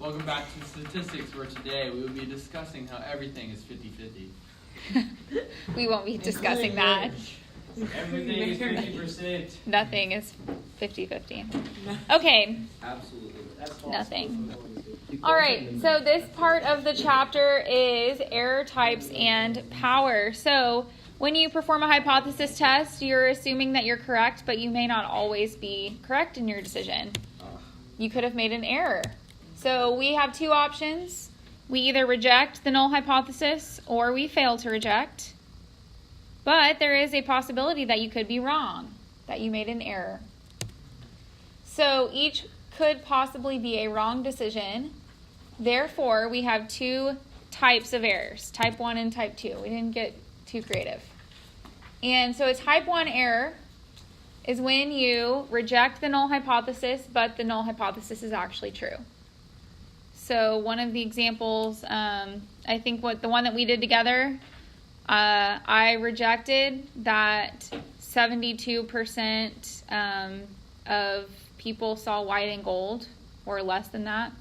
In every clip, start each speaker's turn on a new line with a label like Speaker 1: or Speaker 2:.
Speaker 1: Welcome back to Statistics, where today we will be discussing how everything is 50-50.
Speaker 2: We won't be discussing that.
Speaker 1: Everything is 50%.
Speaker 2: Nothing is 50-50. Okay.
Speaker 3: Absolutely. That's false.
Speaker 2: Nothing. All right, so this part of the chapter is error types and power. So when you perform a hypothesis test, you're assuming that you're correct, but you may not always be correct in your decision. You could have made an error. So we have two options. We either reject the null hypothesis or we fail to reject. But there is a possibility that you could be wrong, that you made an error. So each could possibly be a wrong decision. Therefore, we have two types of errors, type 1 and type 2. We didn't get too creative. And so a type 1 error is when you reject the null hypothesis, but the null hypothesis is actually true. So one of the examples, I think the one that we did together, I rejected that 72% of people saw white and gold, or less than that.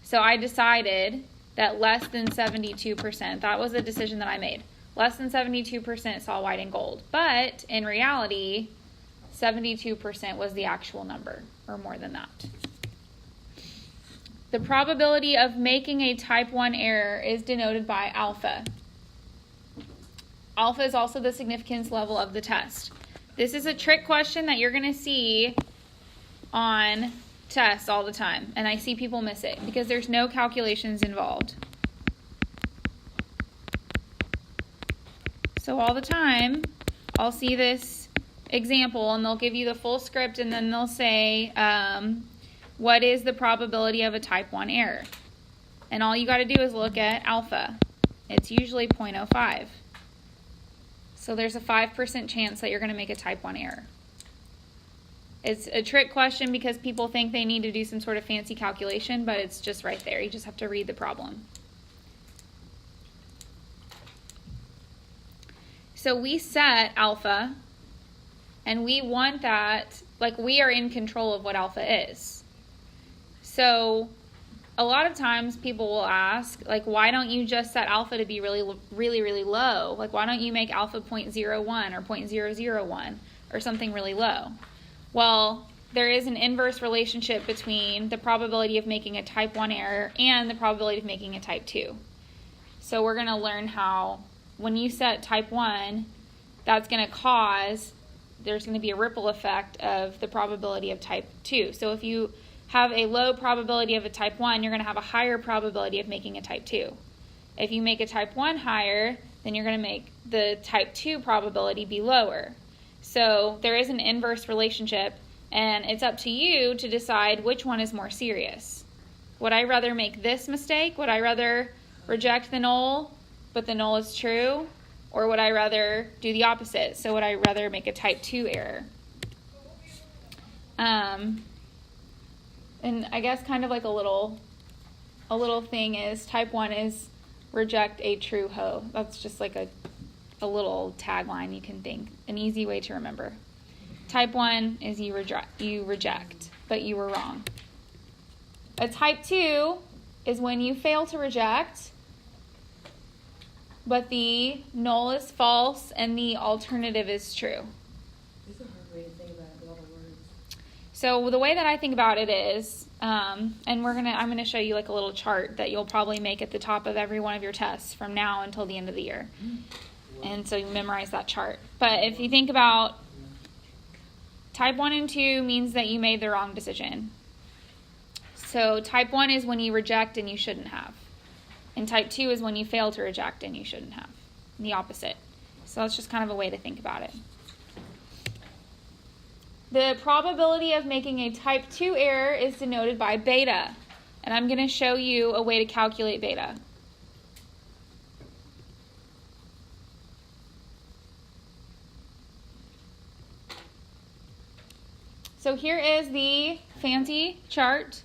Speaker 2: So I decided that less than 72%, that was a decision that I made. Less than 72% saw white and gold. But in reality, 72% was the actual number, or more than that. The probability of making a type 1 error is denoted by alpha. Alpha is also the significance level of the test. This is a trick question that you're going to see on tests all the time, and I see people miss it because there's no calculations involved. So all the time, I'll see this example, and they'll give you the full script, and then they'll say, what is the probability of a type 1 error? And all you got to do is look at alpha. It's usually 0.05. So there's a 5% chance that you're going to make a type 1 error. It's a trick question because people think they need to do some sort of fancy calculation, but it's just right there. You just have to read the problem. So we set alpha, and we want that, like, we are in control of what alpha is. So a lot of times people will ask, like, why don't you just set alpha to be really, really, really low? Like, why don't you make alpha 0.01 or 0.001 or something really low? Well, there is an inverse relationship between the probability of making a type 1 error and the probability of making a type 2. So we're going to learn how, when you set type 1, that's going to cause, there's going to be a ripple effect of the probability of type 2. So if you have a low probability of a type 1, you're going to have a higher probability of making a type 2. If you make a type 1 higher, then you're going to make the type 2 probability be lower. So there is an inverse relationship, and it's up to you to decide which one is more serious. Would I rather make this mistake? Would I rather reject the null, but the null is true? Or would I rather do the opposite? So would I rather make a type 2 error? And I guess kind of like a little thing is type 1 is reject a true hoe. That's just like a little tagline you can think. An easy way to remember. Type 1 is you reject, but you were wrong. A type 2 is when you fail to reject, but the null is false and the alternative is true.
Speaker 4: It's a hard way to think about it with all the words.
Speaker 2: So the way that I think about it is, and I'm gonna show you like a little chart that you'll probably make at the top of every one of your tests from now until the end of the year. And so you memorize that chart. But if you think about type 1 and 2 means that you made the wrong decision. So type 1 is when you reject and you shouldn't have. And type 2 is when you fail to reject and you shouldn't have. And the opposite. So that's just kind of a way to think about it. The probability of making a type 2 error is denoted by beta. And I'm going to show you a way to calculate beta. So here is the fancy chart.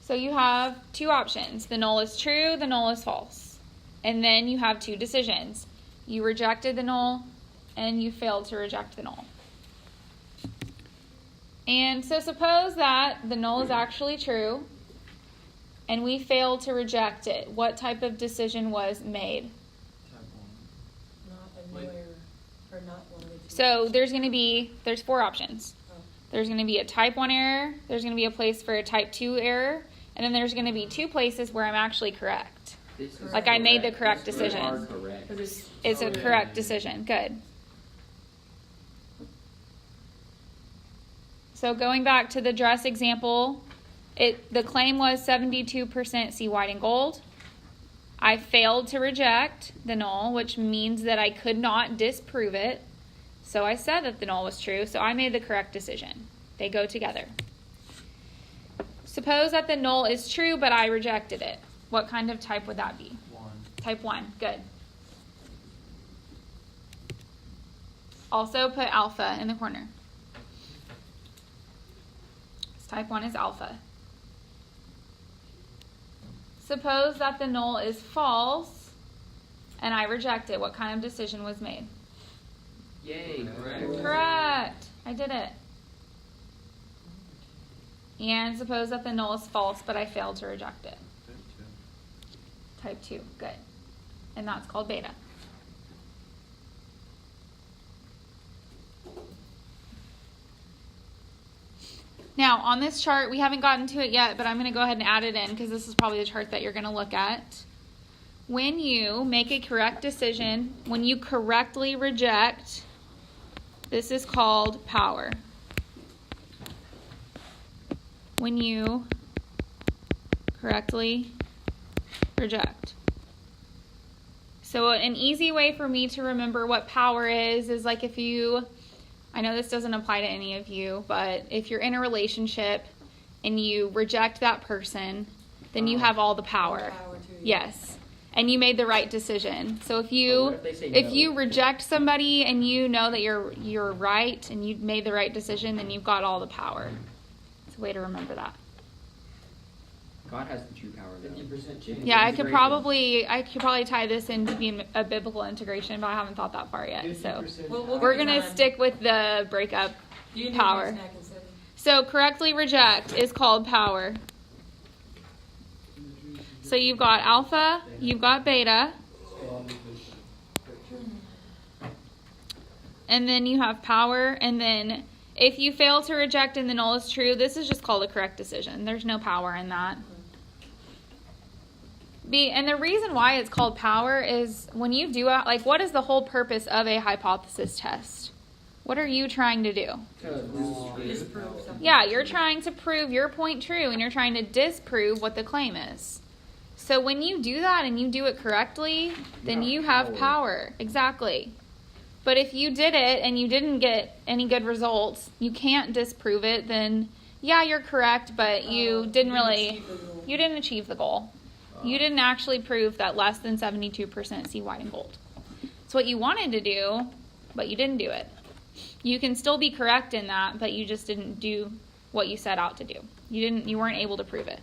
Speaker 2: So you have two options. The null is true, the null is false. And then you have two decisions. You rejected the null and you failed to reject the null. And so suppose that the null is actually true and we failed to reject it, what type of decision was made?
Speaker 1: Type
Speaker 4: Not a
Speaker 1: Wait.
Speaker 4: no error, or not one of the two.
Speaker 2: So there's 4 options.
Speaker 4: Oh.
Speaker 2: There's going to be a type 1 error, there's going to be a place for a type 2 error, and then there's going to be 2 places where I'm actually correct.
Speaker 3: This is
Speaker 2: Like I made the correct
Speaker 3: You
Speaker 2: decision.
Speaker 3: are correct.
Speaker 2: It's a
Speaker 1: Oh, yeah.
Speaker 2: correct decision. Good. So going back to the dress example, the claim was 72% see white and gold. I failed to reject the null, which means that I could not disprove it. So I said that the null was true, so I made the correct decision. They go together. Suppose that the null is true, but I rejected it. What kind of type would that be?
Speaker 1: 1.
Speaker 2: Type 1. Good. Also put alpha in the corner. Type 1 is alpha. Suppose that the null is false and I reject it. What kind of decision was made?
Speaker 3: Yay, correct.
Speaker 2: Correct. I did it. And suppose that the null is false, but I failed to reject it. Type 2. Good. And that's called beta. Now, on this chart, we haven't gotten to it yet, but I'm going to go ahead and add it in because this is probably the chart that you're going to look at. When you make a correct decision, when you correctly reject, this is called power. When you correctly reject. So an easy way for me to remember what power is like if you, I know this doesn't apply to any of you, but if you're in a relationship and you reject that person, then you have all the power.
Speaker 4: Power to you.
Speaker 2: Yes. And you made the right decision. So if
Speaker 3: But
Speaker 2: you
Speaker 3: what if they say
Speaker 2: if
Speaker 3: no?
Speaker 2: you reject somebody and you know that you're right and you made the right decision, then you've got all the power. It's a way to remember that.
Speaker 3: God has the true power, though.
Speaker 1: 50% change.
Speaker 2: Yeah, I could
Speaker 3: Integration.
Speaker 2: probably tie this into being a biblical integration, but I haven't thought that far yet. So
Speaker 1: 50%
Speaker 4: We'll
Speaker 2: we're
Speaker 4: give you
Speaker 2: gonna
Speaker 4: time.
Speaker 2: stick with the breakup.
Speaker 4: Do you need
Speaker 2: power.
Speaker 4: a snack and soda?
Speaker 2: So correctly reject is called power. So you've got alpha, you've got beta, and then you have power, and then if you fail to reject and the null is true, this is just called a correct decision. There's no power in that. And the reason why it's called power is when you do like, what is the whole purpose of a hypothesis test? What are you trying to do?
Speaker 4: Disprove something.
Speaker 2: Yeah, you're trying to prove your point true, and you're trying to disprove what the claim is. So when you do that and you do it correctly, then you have power. Exactly. But if you did it and you didn't get any good results, you can't disprove it, then yeah, you're correct, but you didn't
Speaker 4: achieve the goal.
Speaker 2: you didn't achieve the goal. You didn't actually prove that less than 72% see white and gold. It's what you wanted to do, but you didn't do it. You can still be correct in that, but you just didn't do what you set out to do. You weren't able to prove it.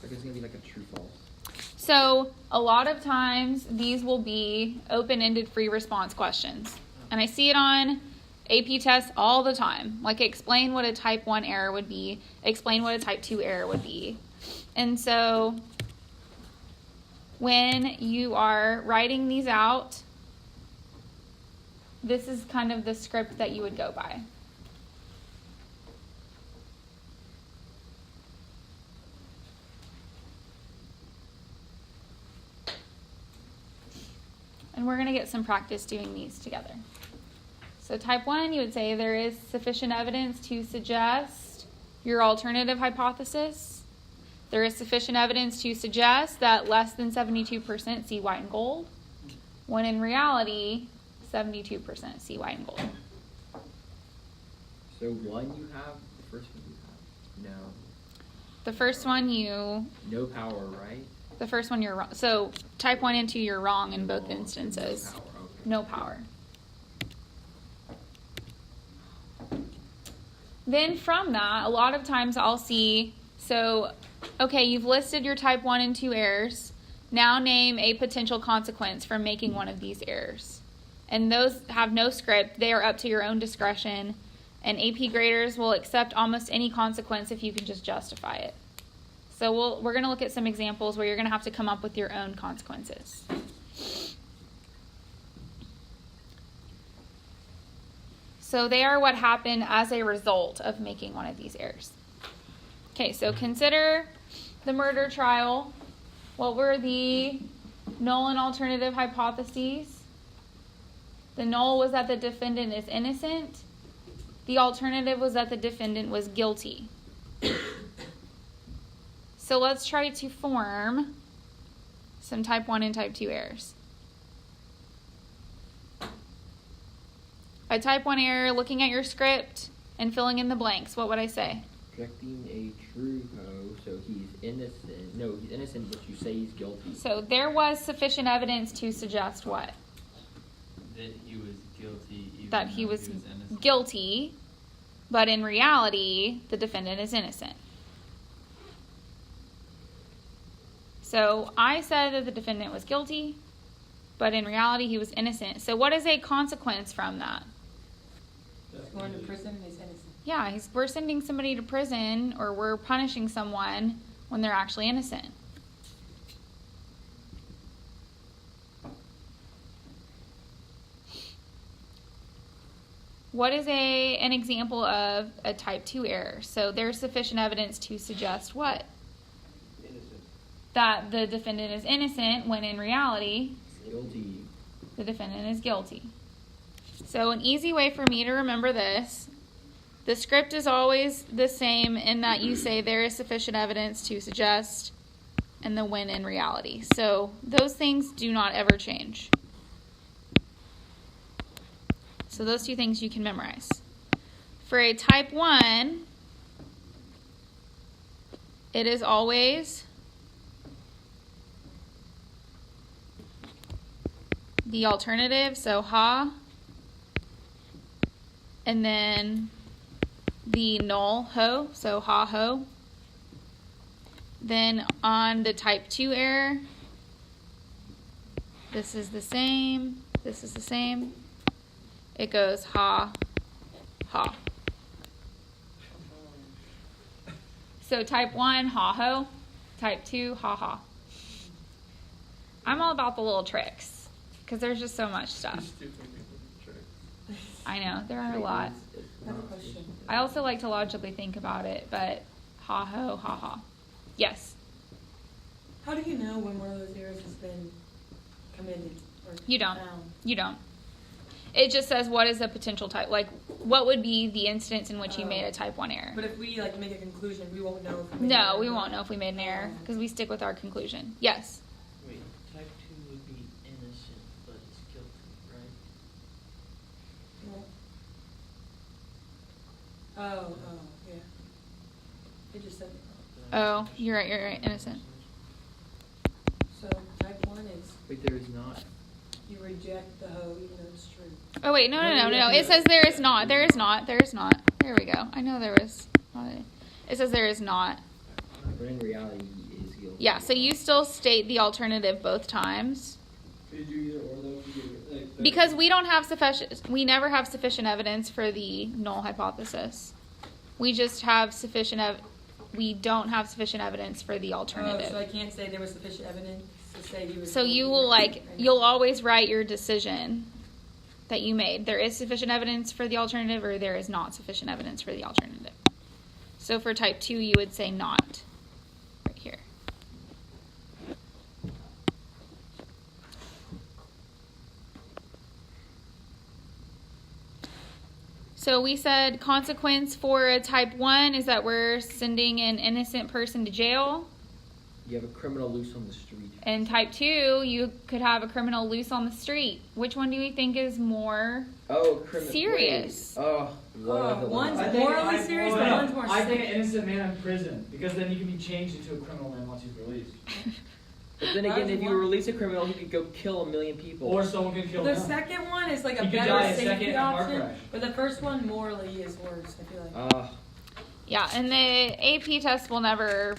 Speaker 3: Like it's gonna be like a true false.
Speaker 2: So a lot of times these will be open-ended free response questions. And I see it on AP tests all the time. Like explain what a type 1 error would be, explain what a type 2 error would be. And so when you are writing these out, this is kind of the script that you would go by. And we're going to get some practice doing these together. So type 1, you would say there is sufficient evidence to suggest your alternative hypothesis. There is sufficient evidence to suggest that less than 72% see white and gold, when in reality, 72% see white and gold.
Speaker 3: So one you have, the first one you have. No.
Speaker 2: The first one
Speaker 3: No power, right?
Speaker 2: the first one you're wrong. So type 1 and 2, you're wrong in both instances.
Speaker 3: No power, okay.
Speaker 2: No power. Then from that, a lot of times I'll see, so, okay, you've listed your type 1 and 2 errors. Now name a potential consequence from making one of these errors. And those have no script. They are up to your own discretion. And AP graders will accept almost any consequence if you can just justify it. So we're going to look at some examples where you're going to have to come up with your own consequences. So they are what happened as a result of making one of these errors. Okay, so consider the murder trial. What were the null and alternative hypotheses? The null was that the defendant is innocent. The alternative was that the defendant was guilty. So let's try to form some type 1 and type 2 errors. By type 1 error, looking at your script and filling in the blanks, what would I say?
Speaker 3: Projecting a true ho, so he's innocent. No, he's innocent, but you say he's guilty.
Speaker 2: So there was sufficient evidence to suggest what?
Speaker 1: That he was guilty. Even
Speaker 2: That
Speaker 1: though
Speaker 2: he was
Speaker 1: innocent.
Speaker 2: guilty, but in reality, the defendant is innocent. So I said that the defendant was guilty, but in reality, he was innocent. So what is a consequence from that?
Speaker 4: Going to prison and he's innocent.
Speaker 2: Yeah, we're sending somebody to prison, or we're punishing someone when they're actually innocent. What is an example of a type 2 error? So there's sufficient evidence to suggest what?
Speaker 5: Innocent.
Speaker 2: That the defendant is innocent when in reality
Speaker 3: Guilty.
Speaker 2: the defendant is guilty. So an easy way for me to remember this, the script is always the same in that you say there is sufficient evidence to suggest and the when in reality. So those things do not ever change. So those two things you can memorize. For a type 1, it is always the alternative, so ha, and then the null, ho, so ha, ho. Then on the type 2 error, this is the same, this is the same. It goes ha, ha. So type 1, ha, ho. Type 2, ha, ha. I'm all about the little tricks because there's just so much stuff. I know, there are a lot.
Speaker 4: I have a question.
Speaker 2: I also like to logically think about it, but ha, ho, ha, ha. Yes,
Speaker 4: How do you know when one of those errors has been committed or
Speaker 2: you don't.
Speaker 4: found?
Speaker 2: You don't. It just says what is a potential type, like what would be the instance in which you made a type 1 error.
Speaker 4: But if we like make a conclusion, we won't know if we made
Speaker 2: No,
Speaker 4: an error.
Speaker 2: we won't know if we made an error because we stick with our conclusion. Yes.
Speaker 5: Wait, type 2 would be innocent, but it's guilty, right?
Speaker 4: No. Oh, yeah. It just said,
Speaker 2: Oh, you're right, innocent.
Speaker 4: so type 1 is
Speaker 3: Wait, there is not.
Speaker 4: you reject the hoe even though it's true.
Speaker 2: Oh wait, no. It says there is not. There is not. There is not. There we go. I know there is. It says there is not.
Speaker 3: But in reality, he is guilty.
Speaker 2: Yeah, so you still state the alternative both times.
Speaker 6: Could you either or though? Like,
Speaker 2: Because we don't have we never have sufficient evidence for the null hypothesis. We just have we don't have sufficient evidence for the alternative.
Speaker 4: Oh, so I can't say there was sufficient evidence to say he was.
Speaker 2: So you will you'll always write your decision that you made. There is sufficient evidence for the alternative or there is not sufficient evidence for the alternative. So for type 2, you would say not right here. So we said consequence for a type 1 is that we're sending an innocent person to jail.
Speaker 3: You have a criminal loose on the street.
Speaker 2: And type 2, you could have a criminal loose on the street. Which one do you think is more
Speaker 3: Oh, criminal.
Speaker 2: serious?
Speaker 3: Oh, one of the
Speaker 4: one's
Speaker 3: ones.
Speaker 4: morally serious, but one's more
Speaker 6: I think
Speaker 4: sick.
Speaker 6: an innocent man in prison because then he can be changed into a criminal man once he's released,
Speaker 3: But then again, if you release a criminal, he could go kill 1 million people.
Speaker 6: or someone can kill
Speaker 4: The
Speaker 6: him.
Speaker 4: second one is like a
Speaker 6: He could die
Speaker 4: better
Speaker 6: a second
Speaker 4: safety
Speaker 6: in a car
Speaker 4: option,
Speaker 6: crash.
Speaker 4: but the first one morally is worse. I feel like
Speaker 2: Yeah, and the AP test will never.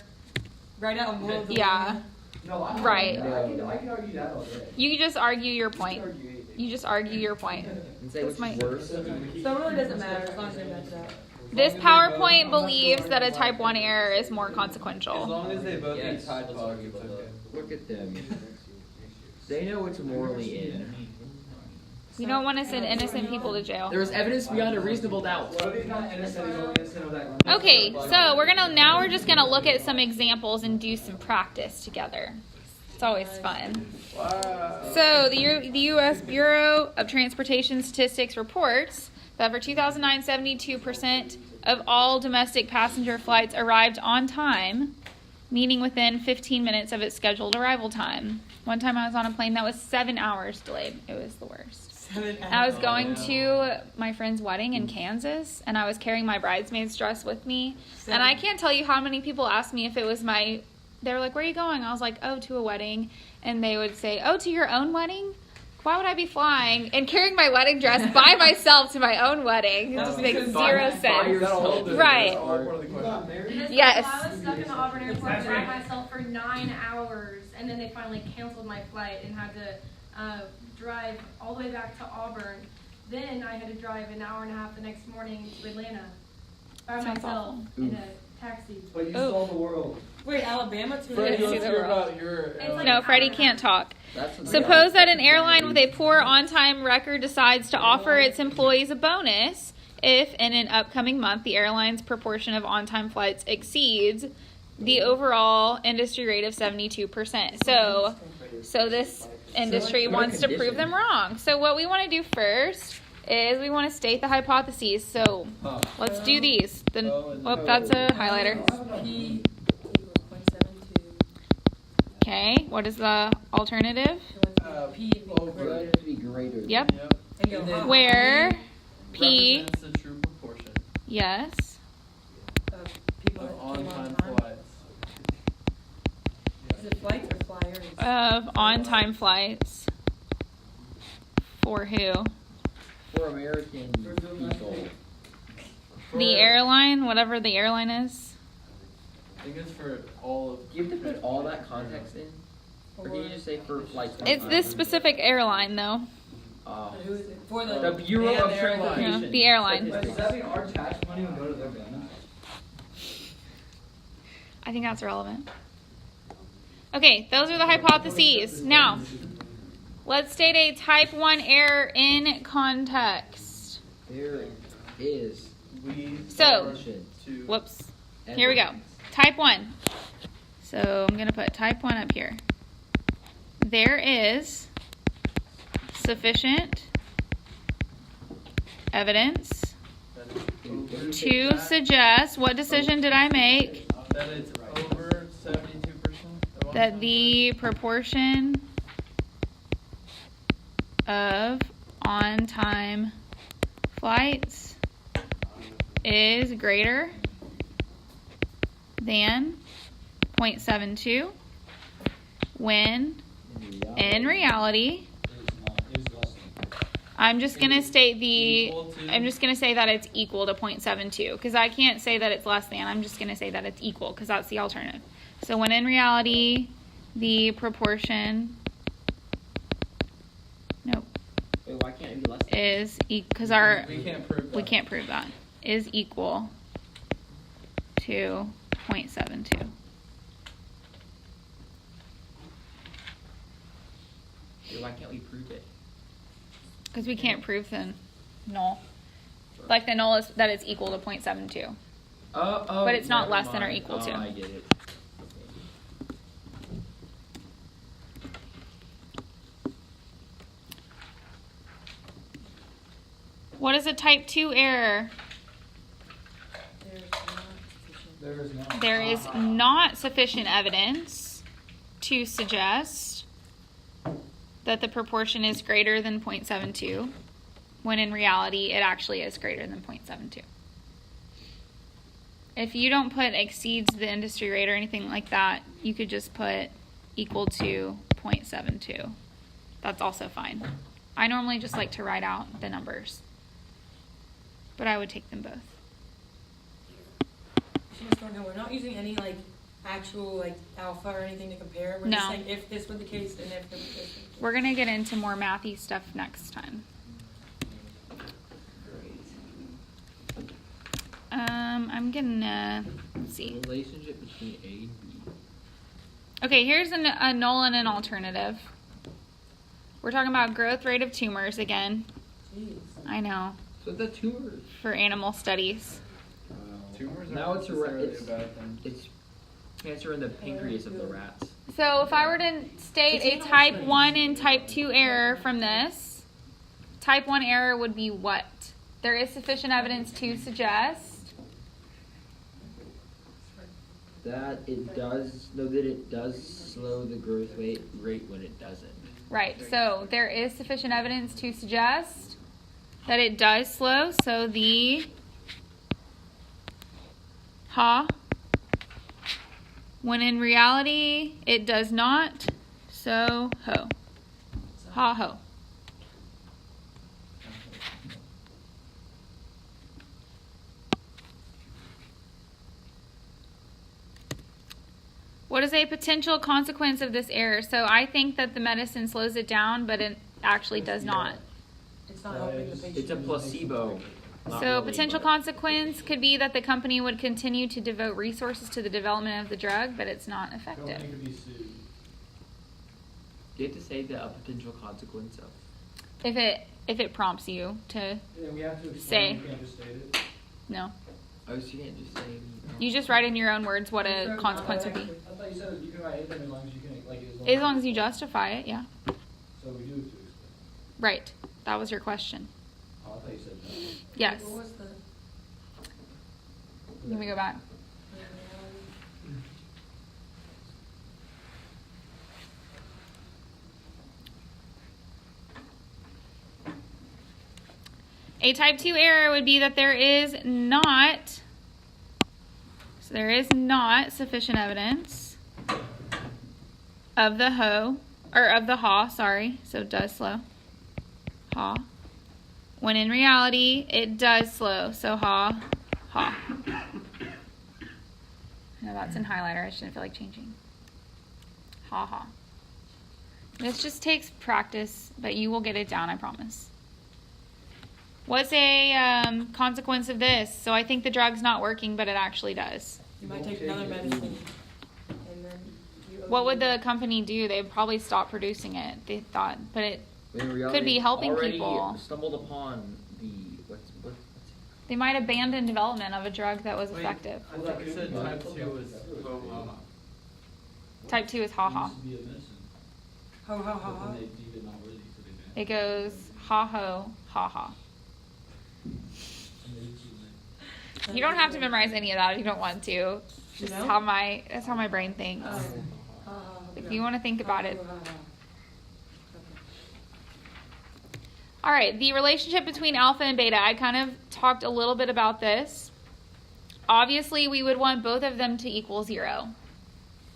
Speaker 4: right out of moral
Speaker 2: Yeah.
Speaker 6: No, I
Speaker 2: Right.
Speaker 6: I can argue that all day.
Speaker 2: You just argue your
Speaker 6: I can
Speaker 2: point.
Speaker 6: argue anything.
Speaker 2: You just argue your point.
Speaker 3: and say
Speaker 2: That's
Speaker 3: which is
Speaker 2: my-
Speaker 3: worse.
Speaker 4: So it really doesn't matter as long as they match it up.
Speaker 2: This
Speaker 1: long as they vote-
Speaker 2: PowerPoint believes that a type 1 error is more
Speaker 1: As
Speaker 2: consequential.
Speaker 1: long as they vote
Speaker 3: Yes,
Speaker 1: the Tide
Speaker 3: let's
Speaker 1: Pod,
Speaker 3: argue
Speaker 1: it's
Speaker 3: about
Speaker 1: okay.
Speaker 3: Look at them. They know what's morally in.
Speaker 2: You don't want to send innocent people to jail.
Speaker 3: There was evidence beyond a reasonable doubt.
Speaker 6: What if he's not innocent, he's only innocent of that?
Speaker 2: Okay, so we're just gonna look at some examples and do some practice together. It's always fun.
Speaker 1: Wow.
Speaker 2: So the U.S. Bureau of Transportation Statistics reports that for 2009, 72% of all domestic passenger flights arrived on time, meaning within 15 minutes of its scheduled arrival time. One time I was on a plane that was 7 hours delayed. It was the worst.
Speaker 4: 7
Speaker 2: I was
Speaker 4: hours.
Speaker 2: going to my friend's wedding in Kansas, and I was carrying my bridesmaid's dress with me. And I can't tell you how many people asked me if it was my... They were like, where are you going? I was like, oh, to a wedding. And they would say, oh, to your own wedding? Why would I be flying and carrying my wedding dress by myself to my own wedding? It just makes zero sense. Right. Yes.
Speaker 7: I was stuck in the Auburn airport by myself for 9 hours, and then they finally canceled my flight and had to drive all the way back to Auburn. Then I had to drive an hour and a half the next morning to Atlanta by
Speaker 2: Sounds
Speaker 7: myself
Speaker 2: awful.
Speaker 7: in a taxi.
Speaker 6: But you
Speaker 2: Oh.
Speaker 6: saw the world.
Speaker 4: Wait, Alabama to
Speaker 1: Freddie,
Speaker 2: Yeah,
Speaker 1: let's
Speaker 2: see
Speaker 1: hear
Speaker 2: the
Speaker 1: about your.
Speaker 7: It's like
Speaker 2: No,
Speaker 7: an
Speaker 2: Freddie
Speaker 7: hour.
Speaker 2: can't talk.
Speaker 3: That's what
Speaker 2: Suppose that an airline with a poor on-time record decides to offer its employees a bonus if, in an upcoming month, the airline's proportion of on-time flights exceeds the overall industry rate of 72%. So this industry wants to prove them wrong. So what we want to do first is we want to state the hypotheses. So let's do these. That's a highlighter.
Speaker 4: P equals 0.72.
Speaker 2: Okay, what is the alternative?
Speaker 4: P to be
Speaker 1: over.
Speaker 4: greater.
Speaker 3: to be greater.
Speaker 2: Yep.
Speaker 4: And go
Speaker 1: And then-
Speaker 4: up.
Speaker 2: Where P,
Speaker 1: Represents the true proportion
Speaker 2: yes,
Speaker 4: Of people
Speaker 1: of
Speaker 4: that came
Speaker 1: on-time
Speaker 4: on time.
Speaker 1: flights.
Speaker 4: Is it flights or flyers?
Speaker 2: of on-time flights. For who?
Speaker 3: For American people.
Speaker 2: The airline, whatever the airline is.
Speaker 1: I think it's for all of.
Speaker 3: Do you have to put all that context in? Or can you just say for flights?
Speaker 2: It's this specific airline, though.
Speaker 4: Who is it? For
Speaker 3: The Bureau
Speaker 1: And
Speaker 3: of
Speaker 1: the airline.
Speaker 3: Transportation.
Speaker 2: Yeah, the airline.
Speaker 6: But does that mean our tax money would go to their bonus?
Speaker 2: I think that's relevant. Okay, those are the hypotheses. Now, let's state a type 1 error in context.
Speaker 3: There is.
Speaker 1: We
Speaker 2: So-
Speaker 1: are to.
Speaker 2: Whoops. Here we go. Type 1. So I'm going to put type 1 up here. There is sufficient evidence to suggest, what decision did I make?
Speaker 1: That it's over 72%.
Speaker 2: That the proportion of on-time flights is greater than 0.72 when in reality I'm just going to state I'm just going to say that it's equal to 0.72 because I can't say that it's less than. I'm just going to say that it's equal because that's the alternative. So when in reality the proportion
Speaker 3: Wait, why can't it be less than?
Speaker 2: is because
Speaker 1: We can't prove that.
Speaker 2: we can't prove that is equal to 0.72.
Speaker 3: Wait, why can't we prove it?
Speaker 2: Because we can't prove the null. Like the null is that it's equal to 0.72.
Speaker 3: Oh,
Speaker 2: But it's not
Speaker 3: never
Speaker 2: less than or
Speaker 3: mind.
Speaker 2: equal to.
Speaker 3: I get it.
Speaker 2: What is a type 2 error?
Speaker 4: There's not sufficient.
Speaker 6: There is no.
Speaker 2: There is not sufficient evidence to suggest that the proportion is greater than 0.72 when in reality it actually is greater than 0.72. If you don't put exceeds the industry rate or anything like that, you could just put equal to 0.72. That's also fine. I normally just like to write out the numbers, but I would take them both.
Speaker 4: She just don't know. We're not using any like actual like alpha or anything to compare. We're just
Speaker 2: No.
Speaker 4: saying if this were the case and if this were the case.
Speaker 2: We're going to get into more mathy stuff next time. I'm gonna, let's see.
Speaker 3: Relationship between A and B.
Speaker 2: Okay, here's a null and an alternative. We're talking about growth rate of tumors again.
Speaker 4: Jeez.
Speaker 2: I know,
Speaker 3: So the tumors.
Speaker 2: for animal studies.
Speaker 1: Tumors
Speaker 3: Now
Speaker 1: aren't
Speaker 3: it's a
Speaker 1: necessarily
Speaker 3: it's,
Speaker 1: a bad thing.
Speaker 3: it's cancer in the pancreas of the rats.
Speaker 2: So if I were to state a type 1 and type 2 error from this, type 1 error would be what? There is sufficient evidence to suggest.
Speaker 3: That it does slow the growth rate when it doesn't.
Speaker 2: Right, so there is sufficient evidence to suggest that it does slow. So the ha, when in reality it does not. So ho, ha ho. What is a potential consequence of this error? So I think that the medicine slows it down, but it actually does not.
Speaker 4: It's not helping the patient.
Speaker 3: It's a placebo. not
Speaker 2: So
Speaker 3: really,
Speaker 2: potential
Speaker 3: but-
Speaker 2: consequence could be that the company would continue to devote resources to the development of the drug, but it's not effective.
Speaker 6: Company could be sued.
Speaker 3: Do you have to say a potential consequence of?
Speaker 2: If it prompts you to
Speaker 6: Yeah, we have to
Speaker 2: Say.
Speaker 6: explain, we can't just state it.
Speaker 2: no.
Speaker 3: Oh, so you can't just say.
Speaker 2: You just write in your own words what a consequence would be.
Speaker 6: I thought you said you can write anything as long as you can, like,
Speaker 2: As long as you justify it, yeah.
Speaker 6: So we do have to explain.
Speaker 2: Right. That was your question.
Speaker 6: Oh, I thought you said no.
Speaker 2: Yes.
Speaker 4: What was the?
Speaker 2: Let me go back. A type 2 error would be that there is not sufficient evidence of the ha, sorry, so it does slow. Ha. When in reality, it does slow, so ha. No, that's in highlighter. I shouldn't feel like changing. Ha. This just takes practice, but you will get it down, I promise. What's a consequence of this? So I think the drug's not working, but it actually does.
Speaker 4: You might take another medicine, and then you.
Speaker 2: What would the company do? They'd probably stop producing it. They thought, but it
Speaker 3: In reality,
Speaker 2: could be helping
Speaker 3: already
Speaker 2: people.
Speaker 3: Stumbled upon the what's
Speaker 2: They might abandon development of a drug that was
Speaker 1: Wait,
Speaker 2: effective.
Speaker 1: I thought you said type 2 was ho-ha.
Speaker 2: Type 2 is ha.
Speaker 6: Used to be a medicine,
Speaker 4: Ho ho
Speaker 6: but
Speaker 4: ho ho.
Speaker 6: then they deemed it not worthy, so they banned
Speaker 2: It goes ha ho, ha.
Speaker 6: And they used to, like,
Speaker 2: You don't have to memorize any of that if you don't want to. Just
Speaker 4: No?
Speaker 2: that's how my brain thinks. If you want to think about it. All right, the relationship between alpha and beta. I kind of talked a little bit about this. Obviously, we would want both of them to equal 0.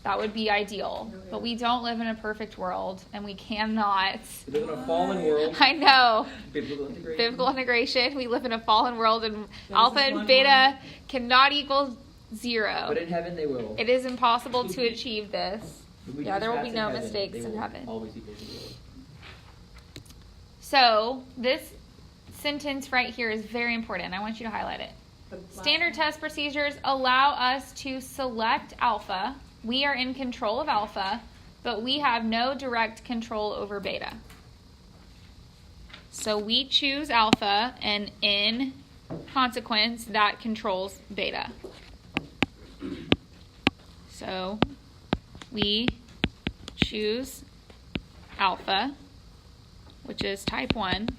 Speaker 2: That would be ideal. But we don't live in a perfect world, and we cannot.
Speaker 3: we live in a fallen world.
Speaker 2: I know.
Speaker 3: Biblical integration.
Speaker 2: Biblical integration. We live in a fallen world, and
Speaker 4: Genesis
Speaker 2: alpha and
Speaker 4: 1:1.
Speaker 2: beta cannot equal 0.
Speaker 3: But in heaven they will.
Speaker 2: It is impossible to achieve this.
Speaker 3: We
Speaker 2: Yeah,
Speaker 3: do
Speaker 2: there will be
Speaker 3: stats
Speaker 2: no
Speaker 3: in heaven,
Speaker 2: mistakes
Speaker 3: they
Speaker 2: in
Speaker 3: will
Speaker 2: heaven.
Speaker 3: Always equal 0.
Speaker 2: So this sentence right here is very important. I want you to highlight it. Standard test procedures allow us to select alpha. We are in control of alpha, but we have no direct control over beta. So we choose alpha, and in consequence, that controls beta. So we choose alpha, which is type 1.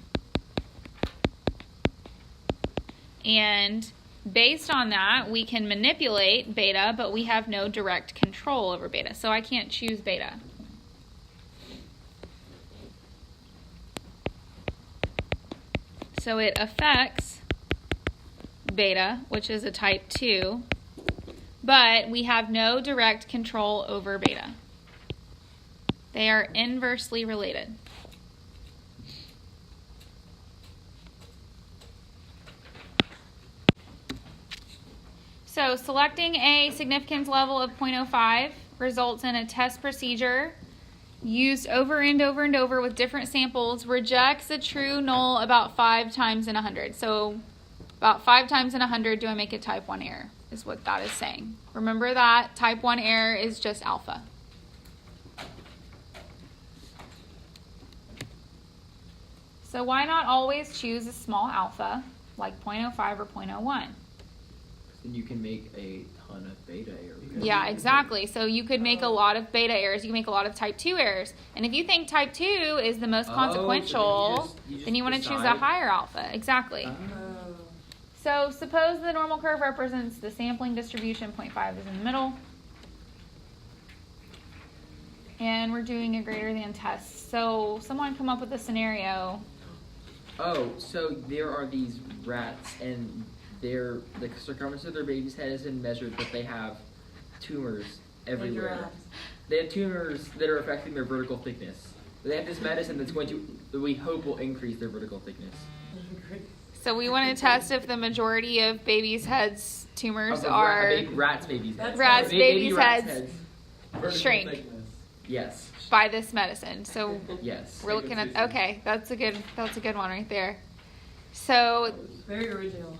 Speaker 2: And based on that, we can manipulate beta, but we have no direct control over beta. So I can't choose beta. So it affects beta, which is a type 2, but we have no direct control over beta. They are inversely related. So selecting a significance level of 0.05 results in a test procedure used over and over and over with different samples rejects a true null about 5 times in 100. So About 5 times in 100 do I make a type 1 error, is what that is saying. Remember that type 1 error is just alpha. So why not always choose a small alpha, like 0.05 or 0.01?
Speaker 3: Then you can make a ton of beta errors.
Speaker 2: Yeah, exactly. So you could make a lot of beta errors. You can make a lot of type 2 errors. And if you think type 2 is the most
Speaker 3: Oh, so
Speaker 2: consequential,
Speaker 3: you just
Speaker 2: then you want to choose a
Speaker 3: decide.
Speaker 2: higher alpha. Exactly.
Speaker 4: Oh.
Speaker 2: So suppose the normal curve represents the sampling distribution, 0.5 is in the middle. And we're doing a greater than test. So someone come up with a scenario.
Speaker 3: Oh, so there are these rats, and the circumference of their baby's head has been measured, but they have tumors everywhere.
Speaker 4: Giraffes.
Speaker 3: They have tumors that are affecting their vertical thickness. They have this medicine that's going to, that we hope will increase their vertical thickness.
Speaker 2: So we want to test if the majority of babies' heads tumors
Speaker 3: Of a
Speaker 2: are
Speaker 3: rat's babies' heads.
Speaker 2: Rats' babies'
Speaker 3: rat's
Speaker 2: heads.
Speaker 6: Vertical
Speaker 2: Shrink.
Speaker 6: thickness.
Speaker 3: Yes.
Speaker 2: by this medicine. So
Speaker 3: Yes.
Speaker 2: we're looking at, okay, that's a good one right there. So
Speaker 4: Very original.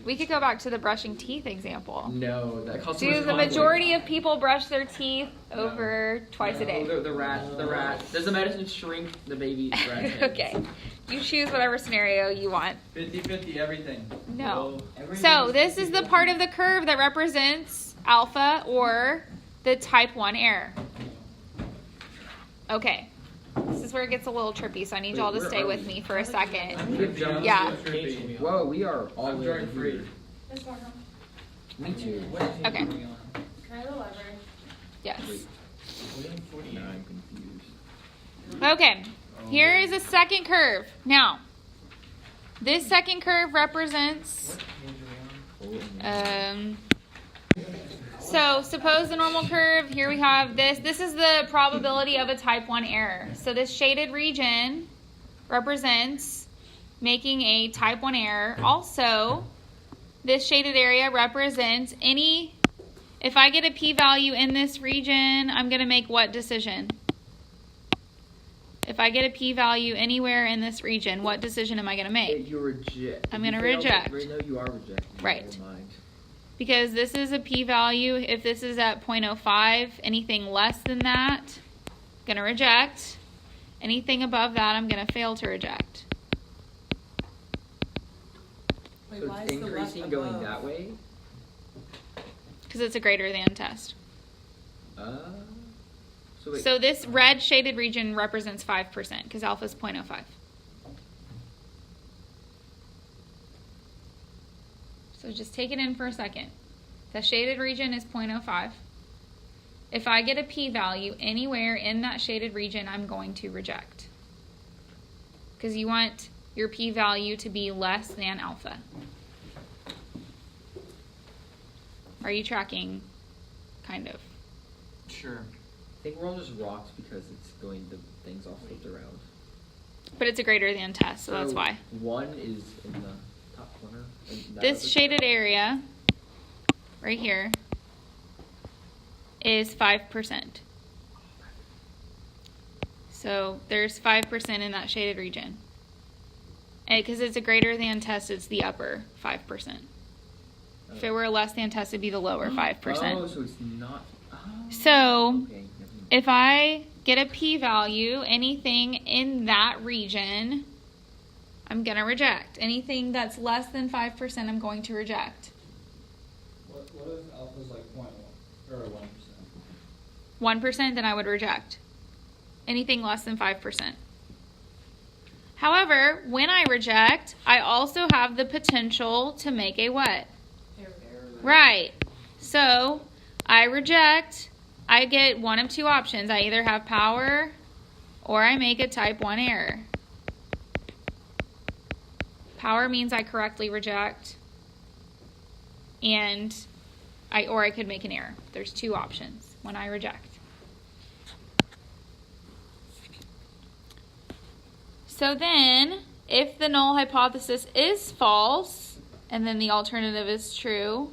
Speaker 2: we could go back to the brushing teeth example.
Speaker 3: No, that costs
Speaker 2: Do the majority of people brush their teeth over twice a day?
Speaker 3: The rat. Does the medicine shrink the baby's rat's head?
Speaker 2: Okay. You choose whatever scenario you want.
Speaker 1: 50-50 everything.
Speaker 2: No. So this is the part of the curve that represents alpha or the type 1 error. Okay. This is where it gets a little trippy, so I need y'all to stay with me for a second.
Speaker 3: Good job.
Speaker 2: Yeah.
Speaker 3: Whoa, we are all
Speaker 1: I'm
Speaker 3: in
Speaker 1: Jordan free.
Speaker 3: here. Me too.
Speaker 2: Okay.
Speaker 7: Can I have the lever?
Speaker 2: Yes.
Speaker 3: Now I'm confused.
Speaker 2: Okay. Here is a second curve. Now, this second curve represents so suppose the normal curve, here we have this is the probability of a type 1 error. So this shaded region represents making a type 1 error. Also, this shaded area represents if I get a p-value in this region, I'm going to make what decision? If I get a p-value anywhere in this region, what decision am I going to make?
Speaker 3: You reject.
Speaker 2: I'm gonna reject.
Speaker 3: No, you are rejecting.
Speaker 2: Right.
Speaker 3: Never mind.
Speaker 2: Because this is a p-value. If this is at 0.05, anything less than that, I'm going to reject. Anything above that, I'm going to fail to reject.
Speaker 4: Wait,
Speaker 3: So
Speaker 4: why
Speaker 3: it's
Speaker 4: is the left
Speaker 3: increasing going
Speaker 4: above?
Speaker 3: that way.
Speaker 2: Because it's a greater than test.
Speaker 3: So wait.
Speaker 2: So this red shaded region represents 5% because alpha is 0.05. So just take it in for a second. The shaded region is 0.05. If I get a p-value anywhere in that shaded region, I'm going to reject. Because you want your p-value to be less than alpha. Are you tracking? Kind of.
Speaker 1: Sure.
Speaker 3: I think we're all just rocks because it's going the things all flipped around.
Speaker 2: But it's a greater than test, so that's why.
Speaker 3: 1 is in the top corner. and that
Speaker 2: This
Speaker 3: other-
Speaker 2: shaded area right here is 5%. So there's 5% in that shaded region. And because it's a greater than test, it's the upper 5%. If it were a less than test, it'd be the lower 5%.
Speaker 3: Oh, so it's not. Oh,
Speaker 2: So
Speaker 3: okay. Never mind.
Speaker 2: if I get a p-value, anything in that region, I'm going to reject. Anything that's less than 5%, I'm going to reject.
Speaker 6: What if alpha's like 0.1 or 1%?
Speaker 2: 1%, then I would reject. Anything less than 5%. However, when I reject, I also have the potential to make a what? Right. So I reject. I get one of two options. I either have power or I make a type 1 error. Power means I correctly reject, and I could make an error. There's two options when I reject. So then, if the null hypothesis is false, and then the alternative is true,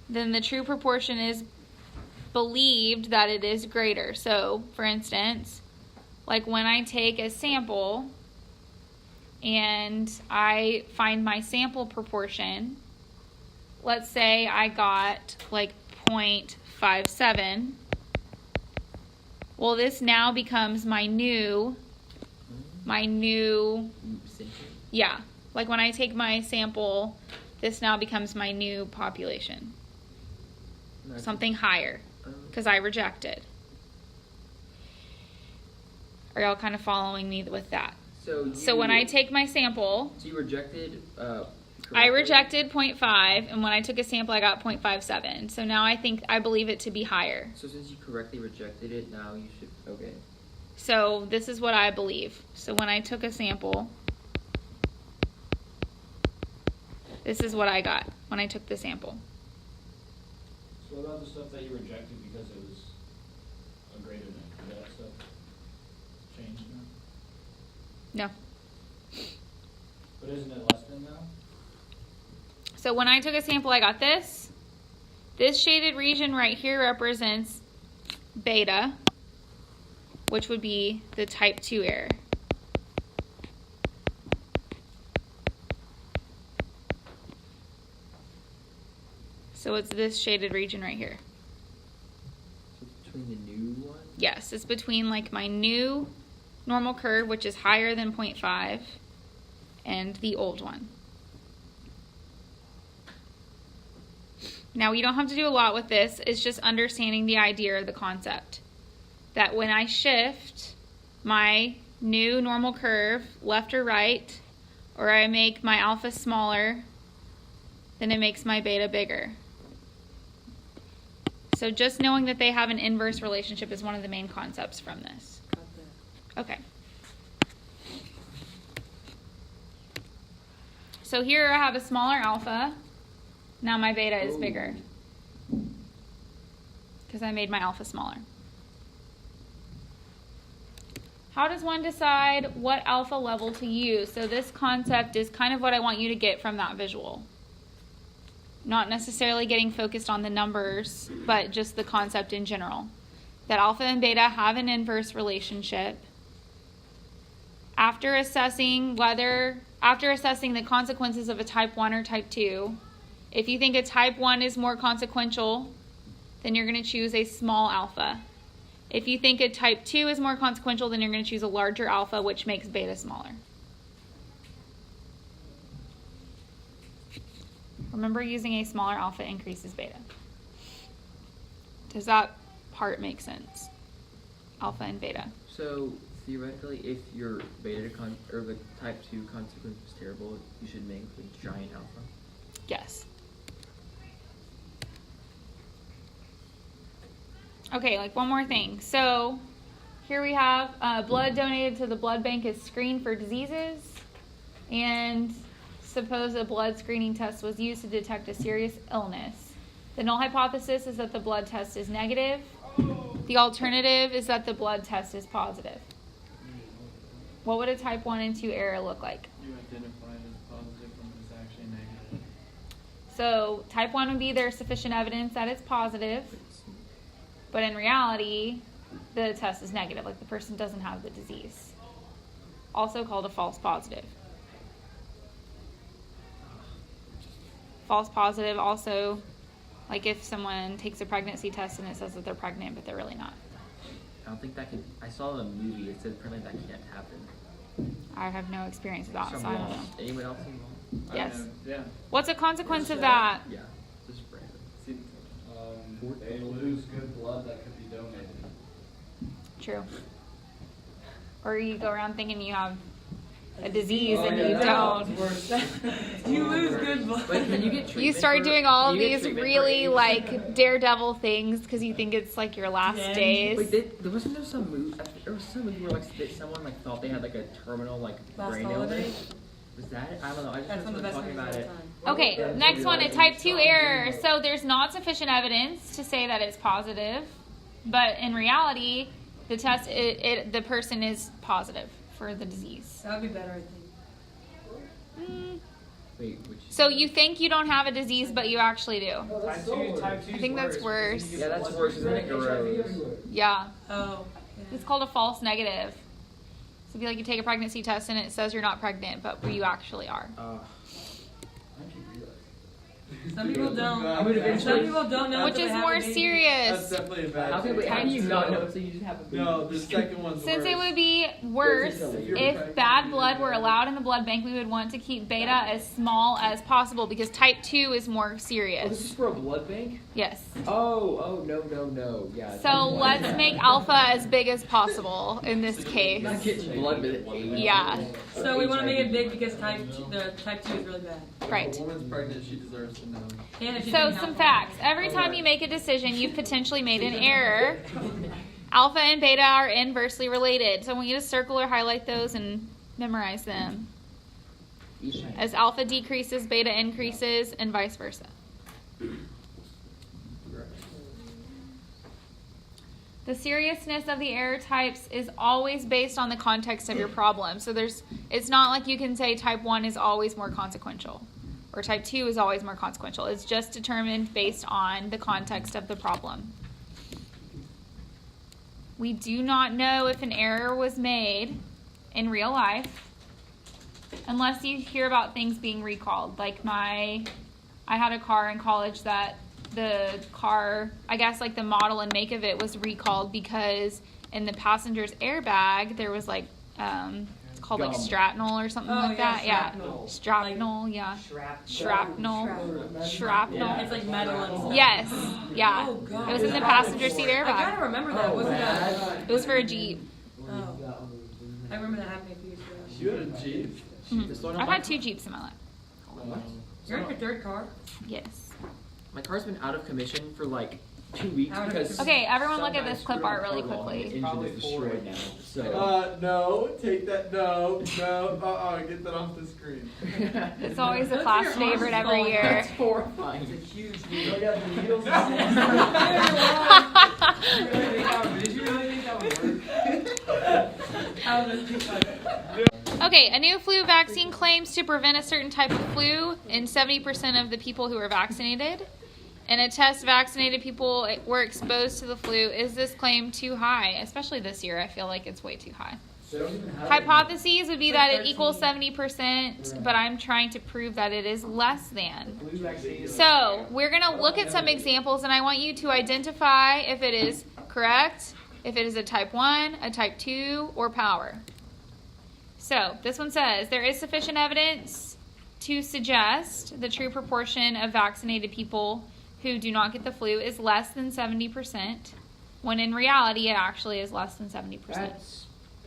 Speaker 2: then the true proportion is believed that it is greater. So, for instance, like when I take a sample and I find my sample proportion. Let's say I got like 0.57. Well, this now becomes my new, yeah. Like when I take my sample, this now becomes my new population. Something higher, because I rejected. Are y'all kind of following me with that? So when I take my sample,
Speaker 3: So you rejected.
Speaker 2: I rejected 0.5, and when I took a sample, I got 0.57. So now I believe it to be higher.
Speaker 3: So since you correctly rejected it, now you should. Okay.
Speaker 2: So this is what I believe. So when I took a sample, this is what I got when I took the sample.
Speaker 6: So what about the stuff that you rejected because it was a greater than? Did that stuff change now?
Speaker 2: No.
Speaker 6: But isn't it less than now?
Speaker 2: So when I took a sample, I got this. This shaded region right here represents beta, which would be the type 2 error. So it's this shaded region right here.
Speaker 3: So it's between the new one.
Speaker 2: Yes, it's between like my new normal curve, which is higher than 0.5, and the old one. Now, you don't have to do a lot with this. It's just understanding the idea or the concept. That when I shift my new normal curve left or right, or I make my alpha smaller, then it makes my beta bigger. So just knowing that they have an inverse relationship is one of the main concepts from this.
Speaker 4: Got that.
Speaker 2: Okay. So here I have a smaller alpha. Now my beta is bigger because I made my alpha smaller. How does one decide what alpha level to use? So this concept is kind of what I want you to get from that visual. Not necessarily getting focused on the numbers, but just the concept in general. That alpha and beta have an inverse relationship. After assessing the consequences of a type 1 or type 2, if you think a type 1 is more consequential, then you're going to choose a small alpha. If you think a type 2 is more consequential, then you're going to choose a larger alpha, which makes beta smaller. Remember, using a smaller alpha increases beta. Does that part make sense? Alpha and beta.
Speaker 3: So theoretically, if your or the type 2 consequence was terrible, you should make the giant alpha.
Speaker 2: Yes. Okay, like one more thing. So here we have blood donated to the blood bank is screened for diseases, and suppose a blood screening test was used to detect a serious illness. The null hypothesis is that the blood test is negative. The alternative is that the blood test is positive. What would a type 1 and 2 error look like?
Speaker 1: You identify it as positive when it's actually negative.
Speaker 2: So type 1 would be there's sufficient evidence that it's positive, but in reality, the test is negative, like the person doesn't have the disease. Also called a false positive. False positive also, like if someone takes a pregnancy test and it says that they're pregnant, but they're really not.
Speaker 3: I don't think that could. I saw in a movie. It said apparently that can't happen.
Speaker 2: I have no experience with that, so I don't know.
Speaker 3: Anyone else involved?
Speaker 2: Yes.
Speaker 1: Yeah.
Speaker 2: What's a consequence of that?
Speaker 3: Yeah. Just random.
Speaker 8: They lose good blood that could be donated.
Speaker 2: True. Or you go around thinking you have a disease
Speaker 6: Oh,
Speaker 2: and
Speaker 6: yeah,
Speaker 2: you
Speaker 6: that
Speaker 2: don't.
Speaker 6: one's worse.
Speaker 4: You lose good blood.
Speaker 3: But can you get treatment
Speaker 2: You start
Speaker 3: for-
Speaker 2: doing all of
Speaker 3: can you get
Speaker 2: these
Speaker 3: treatment for
Speaker 2: really
Speaker 3: AIDS?
Speaker 2: like daredevil things because you think it's like your last
Speaker 4: Yeah.
Speaker 2: days.
Speaker 3: Wait, wasn't there some movie? There was some movie where like someone like thought they had like a terminal like
Speaker 4: Last
Speaker 3: brain
Speaker 4: holiday?
Speaker 3: illness. Was that it? I don't know. I just
Speaker 4: That's
Speaker 3: heard
Speaker 4: one of the
Speaker 3: someone
Speaker 4: best
Speaker 3: talking
Speaker 4: movies
Speaker 3: about
Speaker 4: of all
Speaker 3: it.
Speaker 4: time.
Speaker 2: Okay, next one, a type 2 error. So there's not sufficient evidence to say that it's positive, but in reality, the test, the person is positive for the disease.
Speaker 4: That would be better, I think.
Speaker 3: Wait, which?
Speaker 2: So you think you don't have a disease, but you actually do.
Speaker 6: Type 2
Speaker 2: I think that's worse.
Speaker 3: Yeah, that's worse, isn't it? Gross.
Speaker 2: Yeah.
Speaker 4: Oh.
Speaker 2: It's called a false negative. it'd be like you take a pregnancy test and it says you're not pregnant, but you actually are.
Speaker 4: Some people don't.
Speaker 3: I would eventually-
Speaker 4: Some people don't know.
Speaker 2: Which
Speaker 4: until
Speaker 2: is
Speaker 4: they have
Speaker 2: more
Speaker 4: a baby.
Speaker 1: That's
Speaker 2: serious.
Speaker 1: definitely a bad
Speaker 3: How
Speaker 1: thing.
Speaker 3: do you not know so you just have a baby?
Speaker 1: No, the second one's
Speaker 2: Since
Speaker 1: worse.
Speaker 2: it would be worse
Speaker 3: If
Speaker 1: you're
Speaker 2: if
Speaker 1: pregnant,
Speaker 2: bad
Speaker 1: you
Speaker 2: blood were
Speaker 1: know.
Speaker 2: allowed in the blood bank, we would want to keep beta as small as possible because type 2 is more
Speaker 3: Oh, this is
Speaker 2: serious.
Speaker 3: for a blood bank?
Speaker 2: Yes.
Speaker 3: Oh, no. Yeah.
Speaker 2: So let's make alpha as big as possible in this case.
Speaker 3: Not getting blood with AIDS.
Speaker 2: Yeah.
Speaker 4: So we want to make it big because the type 2 is really bad.
Speaker 2: Right.
Speaker 1: If a woman's pregnant, she deserves to know.
Speaker 4: And if she's
Speaker 2: So
Speaker 4: being
Speaker 2: some
Speaker 4: helpful.
Speaker 2: facts. Every time you make a decision, you've potentially made an error. Alpha and beta are inversely related. So I want you to circle or highlight those and memorize them. As alpha decreases, beta increases, and vice versa. The seriousness of the error types is always based on the context of your problem. So it's not like you can say type 1 is always more consequential or type 2 is always more consequential. It's just determined based on the context of the problem. We do not know if an error was made in real life unless you hear about things being recalled. Like I had a car in college that the car, I guess like the model and make of it was recalled because in the passenger's airbag there was like it's called like
Speaker 3: Gum.
Speaker 2: shrapnel or something
Speaker 4: Oh,
Speaker 2: like
Speaker 4: yeah,
Speaker 2: that. Yeah.
Speaker 4: shrapnel.
Speaker 2: Shrapnel, yeah. Shrapnel. Shrapnel.
Speaker 4: It's like metal and stuff.
Speaker 2: Yes. Yeah.
Speaker 4: Oh, God.
Speaker 2: It was in the passenger seat
Speaker 4: I kind
Speaker 2: airbag.
Speaker 4: of remember that. Wasn't that?
Speaker 2: It was for a Jeep.
Speaker 4: Oh. I remember that happening a few years ago.
Speaker 1: You had a Jeep?
Speaker 2: Mhm. I've had 2 Jeeps in my life.
Speaker 4: You're in your third car?
Speaker 2: Yes.
Speaker 3: My car's been out of commission for like 2 weeks
Speaker 4: Out of
Speaker 3: because.
Speaker 2: Okay, everyone look at
Speaker 3: some guy
Speaker 2: this clip
Speaker 3: screwed
Speaker 2: art
Speaker 3: up
Speaker 2: really
Speaker 3: the car long,
Speaker 2: quickly.
Speaker 3: and the engine is destroyed now. So.
Speaker 1: No, take that, no, get that off the screen.
Speaker 2: It's always a
Speaker 4: That's
Speaker 2: class
Speaker 4: your
Speaker 2: favorite
Speaker 4: mom's
Speaker 2: every
Speaker 4: fault.
Speaker 2: year.
Speaker 3: That's horrifying.
Speaker 8: Huge deal. Yeah, the needles. Did you really think that would work?
Speaker 2: Okay, a new flu vaccine claims to prevent a certain type of flu in 70% of the people who are vaccinated. In a test, vaccinated people were exposed to the flu. Is this claim too high? Especially this year, I feel like it's way too high. Hypotheses would be that it equals 70%, but I'm trying to prove that it is less than. So we're going to look at some examples, and I want you to identify if it is correct, if it is a type 1, a type 2, or power. So this one says, there is sufficient evidence to suggest the true proportion of vaccinated people who do not get the flu is less than 70%, when in reality it actually is less than 70%.
Speaker 3: That's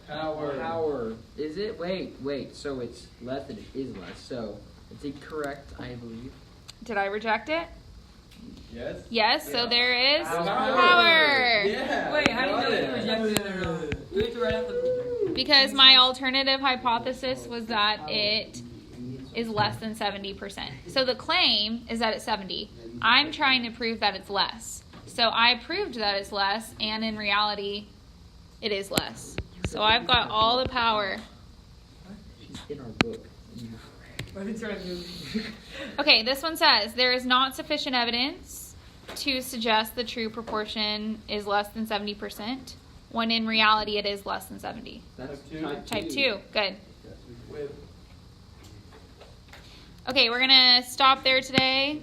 Speaker 1: Power.
Speaker 3: power. Is it? Wait. So it's less than it is less. So it's incorrect, I believe.
Speaker 2: Did I reject it?
Speaker 1: Yes?
Speaker 2: Yes, so there is
Speaker 1: Power.
Speaker 2: power.
Speaker 1: Yeah.
Speaker 4: Wait, how do you know
Speaker 1: got
Speaker 4: if you
Speaker 1: it.
Speaker 4: rejected it or not? Do we have to write out the...
Speaker 2: Because my alternative hypothesis was that it is less than 70%. So the claim is that it's 70. I'm trying to prove that it's less. So I proved that it's less, and in reality, it is less. So I've got all the power.
Speaker 3: She's in our book.
Speaker 4: What is your
Speaker 2: Okay, this one says, there is not sufficient evidence to suggest the true proportion is less than 70%, when in reality it is less than 70.
Speaker 3: That's
Speaker 1: Type two.
Speaker 2: Type 2, good.
Speaker 1: With
Speaker 2: Okay, we're going to stop there today.